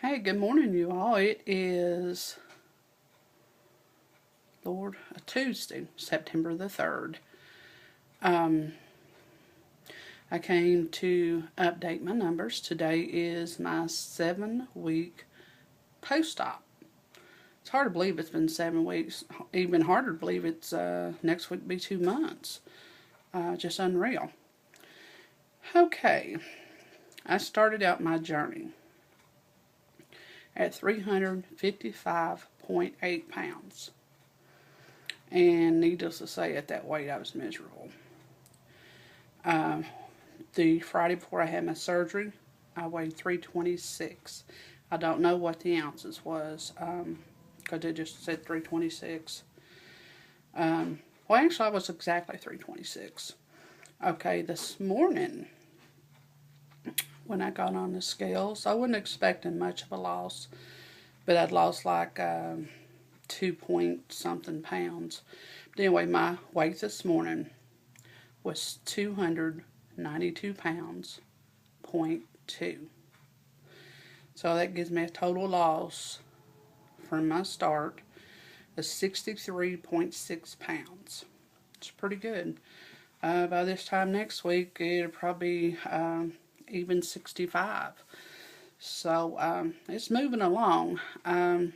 Hey, good morning, you all. It is, a Tuesday, September the 3rd. Um, I came to update my numbers. Today is my 7 week post op. It's hard to believe it's been 7 weeks. Even harder to believe it's next week be 2 months. Just unreal. Okay, I started out my journey at 355.8 pounds. And needless to say, at that weight, I was miserable. Uh, the Friday before I had my surgery, I weighed 326. I don't know what the ounces was because it just said 326. Well, actually, I was exactly 326. Okay, this morning when I got on the scales, I wasn't expecting much of a loss, but I'd lost like 2 point something pounds. But anyway, my weight this morning was 292 pounds, 0.2. So that gives me a total loss from my start of 63.6 pounds. It's pretty good. By this time next week, it'll probably even 65. So it's moving along. I'd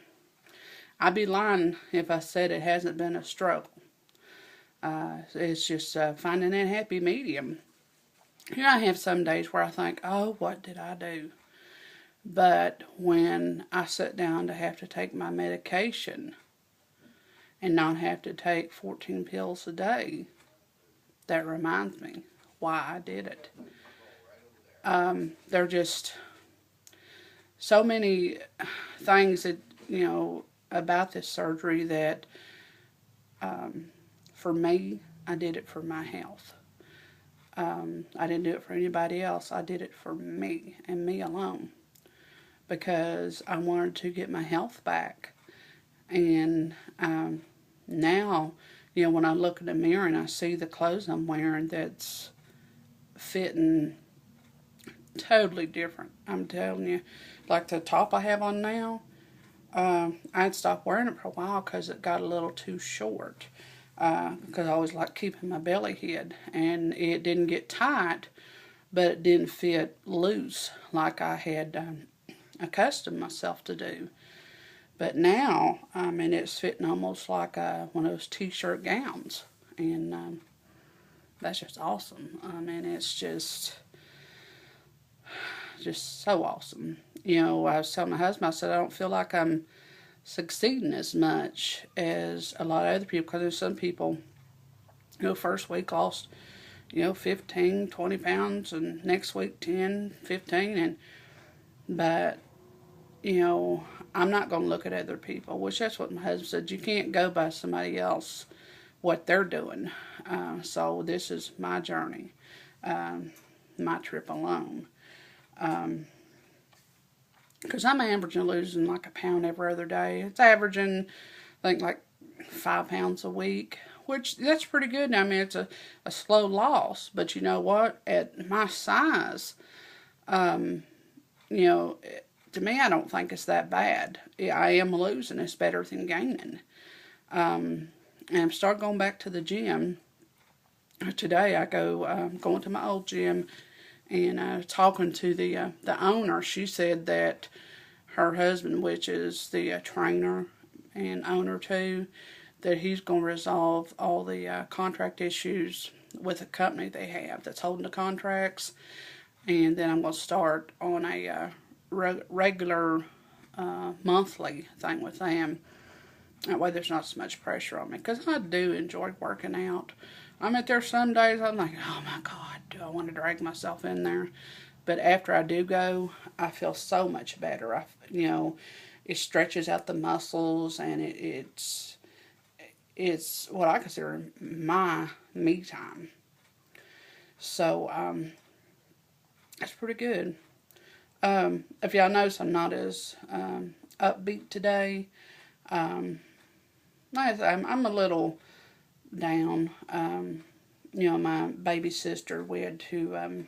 be lying if I said it hasn't been a struggle. It's just finding that happy medium. Here I have some days where I think, oh, what did I do? But when I sit down to have to take my medication and not have to take 14 pills a day, that reminds me why I did it. There are just so many things that, about this surgery that for me, I did it for my health. I didn't do it for anybody else. I did it for me and me alone because I wanted to get my health back. And now, when I look in the mirror and I see the clothes I'm wearing that's fitting totally different. I'm telling you, like the top I have on now, I'd stopped wearing it for a while because it got a little too short. Because I always like keeping my belly hid, and it didn't get tight, but it didn't fit loose like I had accustomed myself to do. But now, it's fitting almost like one of those t-shirt gowns, and that's just awesome. It's just so awesome. I was telling my husband, I said, I don't feel like I'm succeeding as much as a lot of other people, because there's some people, first week lost, 15, 20 pounds, and next week 10, 15, but, I'm not going to look at other people, which that's what my husband said. You can't go by somebody else, what they're doing. So this is my journey, my trip alone. Because I'm averaging losing like a pound every other day. It's averaging, I think, like 5 pounds a week, which that's pretty good. It's a slow loss, but you know what? At my size, to me, I don't think it's that bad. I am losing. It's better than gaining. And I'm starting going back to the gym. Today I go going to my old gym and talking to the owner. She said that her husband, which is the trainer and owner too, that he's going to resolve all the contract issues with the company they have that's holding the contracts. And then I'm going to start on a regular monthly thing with them. That way there's not so much pressure on me, because I do enjoy working out. There's some days I'm like, oh my God, do I want to drag myself in there? But after I do go, I feel so much better. It stretches out the muscles, and it's what I consider my me time. So that's pretty good. If y'all notice, I'm not as upbeat today. I'm a little down. My baby sister, we had to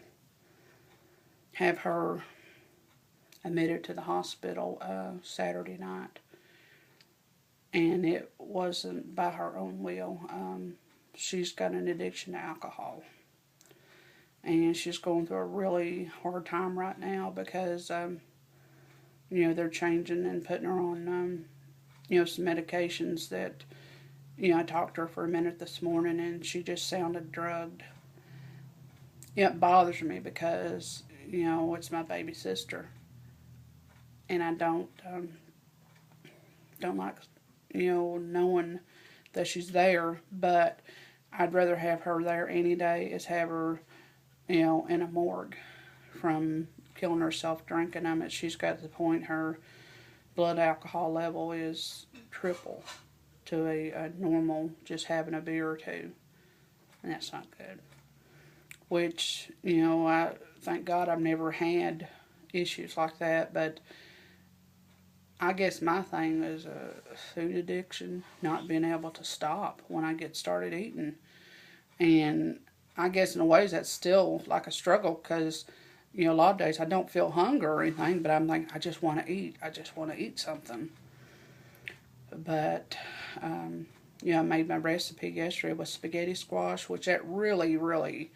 have her admitted to the hospital Saturday night. And it wasn't by her own will. She's got an addiction to alcohol. And she's going through a really hard time right now because, they're changing and putting her on, some medications that, I talked to her for a minute this morning and she just sounded drugged. It bothers me because, it's my baby sister. And I don't like, knowing that she's there, but I'd rather have her there any day as have her, in a morgue from killing herself drinking them. She's got to the point her blood alcohol level is triple to a normal just having a beer or two. And that's not good. Which, I thank God I've never had issues like that, but I guess my thing is a food addiction, not being able to stop when I get started eating. And I guess in a way that's still like a struggle because, a lot of days I don't feel hunger or anything, but I'm like, I just want to eat. I just want to eat something. But, I made my recipe yesterday with spaghetti squash, which that really, really,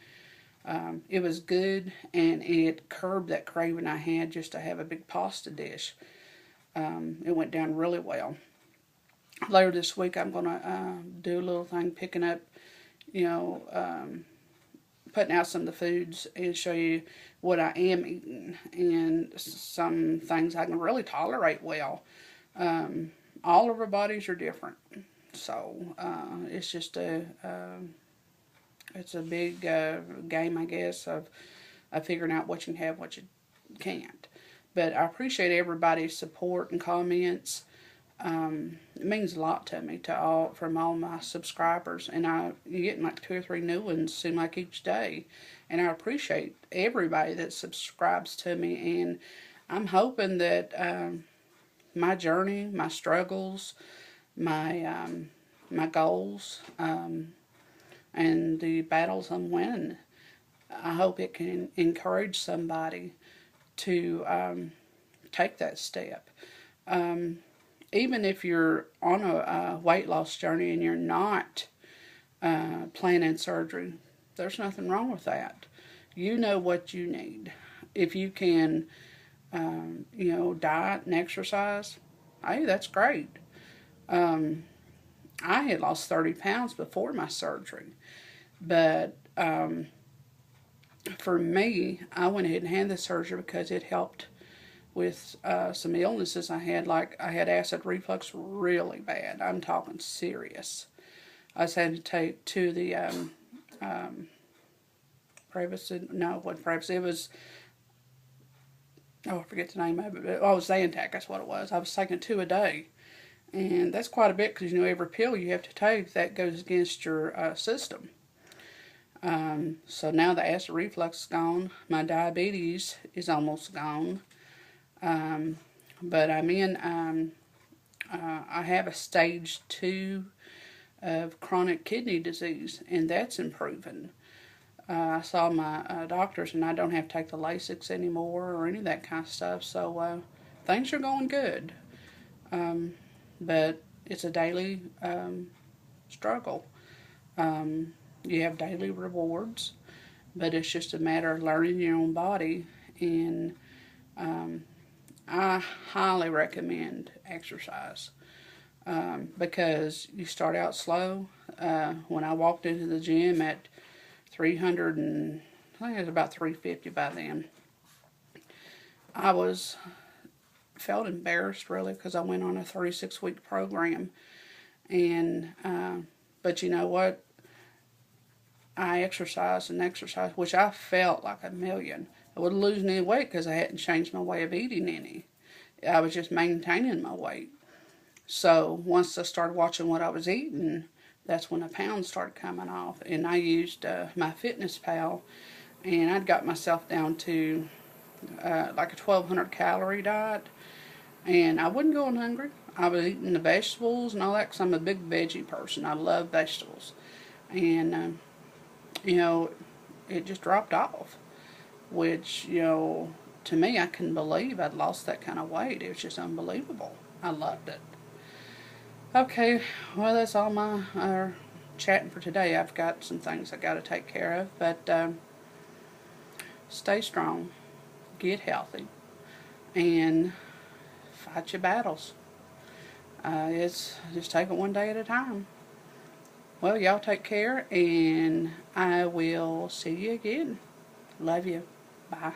it was good, and it curbed that craving I had just to have a big pasta dish. It went down really well. Later this week, I'm going to do a little thing, picking up, putting out some of the foods and show you what I am eating and some things I can really tolerate well. All of our bodies are different. So, it's just it's a big game, I guess, of figuring out what you can have, what you can't. But I appreciate everybody's support and comments. It means a lot to me, from all my subscribers, and you're getting like 2 or 3 new ones seem like each day, and I appreciate everybody that subscribes to me, and I'm hoping that my journey, my struggles, my goals, and the battles I'm winning, I hope it can encourage somebody to take that step. Even if you're on a weight loss journey and you're not planning surgery, there's nothing wrong with that. You know what you need. If you can, diet and exercise, hey, that's great. I had lost 30 pounds before my surgery, but for me, I went ahead and had the surgery because it helped with some illnesses I had. Like I had acid reflux really bad. I'm talking serious. I was had to take to the Prevacid. No, it wasn't Prevacid. It was, I forget the name of it. But, it was Zantac. That's what it was. I was taking 2 a day. And that's quite a bit because, every pill you have to take, that goes against your system. So now the acid reflux is gone. My diabetes is almost gone. But I'm in, I have a stage 2 of chronic kidney disease, and that's improving. I saw my doctors, and I don't have to take the Lasix anymore or any of that kind of stuff. So things are going good. But it's a daily struggle. You have daily rewards, but it's just a matter of learning your own body. And I highly recommend exercise because you start out slow. When I walked into the gym at 300 and I think it was about 350 by then, I felt embarrassed really because I went on a 36-week program, and but you know what? I exercised, which I felt like a million. I wasn't losing any weight because I hadn't changed my way of eating any. I was just maintaining my weight. So once I started watching what I was eating, that's when the pounds started coming off. And I used my Fitness Pal, and I'd got myself down to like a 1,200 calorie diet. And I wasn't going hungry. I was eating the vegetables and all that because I'm a big veggie person. I love vegetables. And, it just dropped off. Which, to me, I couldn't believe I'd lost that kind of weight. It was just unbelievable. I loved it. Okay, well, that's all my chatting for today. I've got some things I got to take care of, but stay strong, get healthy, and fight your battles. It's just take it one day at a time. Well, y'all take care, and I will see you again. Love you. Bye.